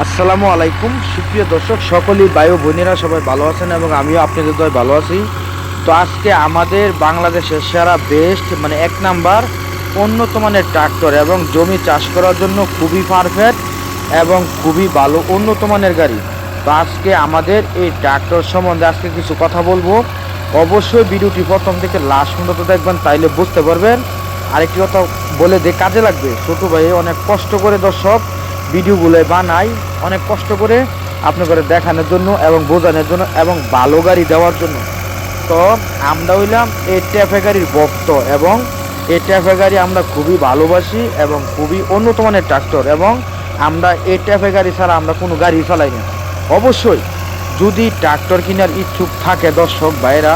আসসালামু আলাইকুম সুপ্রিয় দর্শক, সকলেই ভাই ও বোনেরা সবাই ভালো আছেন এবং আমিও আপনাদের দয় ভালো আছি। তো আজকে আমাদের বাংলাদেশের সেরা বেস্ট এক নাম্বার উন্নত মানের ট্রাক্টর এবং জমি চাষ করার জন্য খুবই পারফেক্ট এবং খুবই ভালো উন্নত মানের গাড়ি। তো আজকে আমাদের এই ট্রাক্টর সম্বন্ধে আজকে কিছু কথা বলবো। অবশ্যই ভিডিওটি প্রথম থেকে লাস্ট পর্যন্ত দেখবেন, তাইলে বুঝতে পারবেন। আরেকটি কথা বলে দিয়ে কাজে লাগবে। ছোটো ভাই অনেক কষ্ট করে দর্শক ভিডিওগুলো বানাই, অনেক কষ্ট করে আপনাদের দেখানোর জন্য এবং বোঝানোর জন্য এবং ভালো গাড়ি দেওয়ার জন্য। তো আমরা হইলাম এই ট্যাফে গাড়ির ভক্ত এবং এই ট্যাফে গাড়ি আমরা খুবই ভালোবাসি এবং খুবই উন্নত মানের ট্রাক্টর, এবং আমরা এই ট্যাফে গাড়ি ছাড়া আমরা কোনো গাড়ি চালাই না। অবশ্যই যদি ট্রাক্টর কেনার ইচ্ছুক থাকে দর্শক ভাইরা,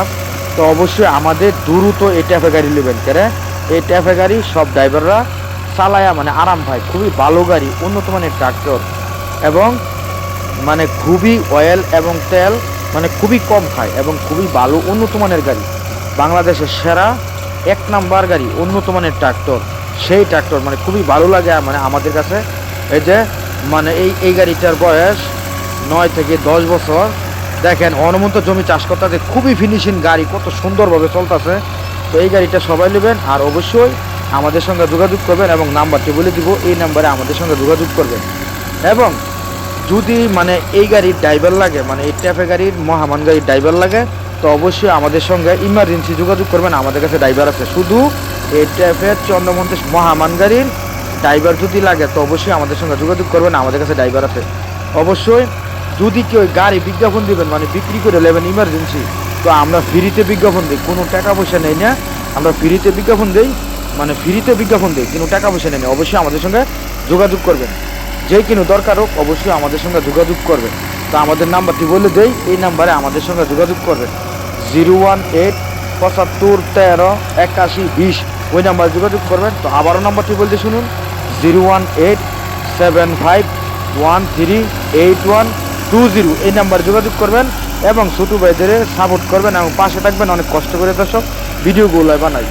তো অবশ্যই আমাদের দ্রুত এই ট্যাফে গাড়ি নেবেন। কেন এই ট্যাফে গাড়ি সব ড্রাইভাররা চালায়া আরাম ভাই, খুবই ভালো গাড়ি, উন্নত মানের ট্রাক্টর এবং খুবই অয়েল এবং তেল খুবই কম খায় এবং খুবই ভালো উন্নত মানের গাড়ি। বাংলাদেশের সেরা এক নাম্বার গাড়ি উন্নত মানের ট্রাক্টর, সেই ট্রাক্টর খুবই ভালো লাগে আমাদের কাছে। এই যে এই গাড়িটার বয়স 9 থেকে 10 বছর। দেখেন অনমন্ত জমি চাষ করতে খুবই ফিনিশিং গাড়ি, কত সুন্দরভাবে চলতেছে। তো এই গাড়িটা সবাই নেবেন আর অবশ্যই আমাদের সঙ্গে যোগাযোগ করবেন এবং নাম্বারটি বলে দিব, এই নাম্বারে আমাদের সঙ্গে যোগাযোগ করবেন। এবং যদি এই গাড়ির ড্রাইভার লাগে, এই ট্যাফে গাড়ির মহামান গাড়ির ড্রাইভার লাগে, তো অবশ্যই আমাদের সঙ্গে ইমার্জেন্সি যোগাযোগ করবেন। আমাদের কাছে ড্রাইভার আছে। শুধু এই ট্যাফের চন্দ্রমন্তেশ মহামান গাড়ির ড্রাইভার যদি লাগে, তো অবশ্যই আমাদের সঙ্গে যোগাযোগ করবেন। আমাদের কাছে ড্রাইভার আছে। অবশ্যই যদি কেউ গাড়ি বিজ্ঞাপন দিবেন, বিক্রি করে নেবেন ইমার্জেন্সি, তো আমরা ফ্রিতে বিজ্ঞাপন দিই, কোনো টাকা পয়সা নেই না। আমরা ফ্রিতে বিজ্ঞাপন দিই, ফ্রিতে বিজ্ঞাপন দিই, কোনো টাকা পয়সা নেই। অবশ্যই আমাদের সঙ্গে যোগাযোগ করবেন। যে কোনো দরকার হোক অবশ্যই আমাদের সঙ্গে যোগাযোগ করবেন। তো আমাদের নাম্বারটি বলে দেই, এই নাম্বারে আমাদের সঙ্গে যোগাযোগ করবেন 018 75 13 81 20, ওই নাম্বারে যোগাযোগ করবেন। তো আবারও নাম্বারটি বলতে শুনুন, 018 75 13 8120, এই নাম্বারে যোগাযোগ করবেন এবং ছোটো ভাইদের সাপোর্ট করবেন এবং পাশে থাকবেন। অনেক কষ্ট করে দর্শক ভিডিওগুলো বানাই।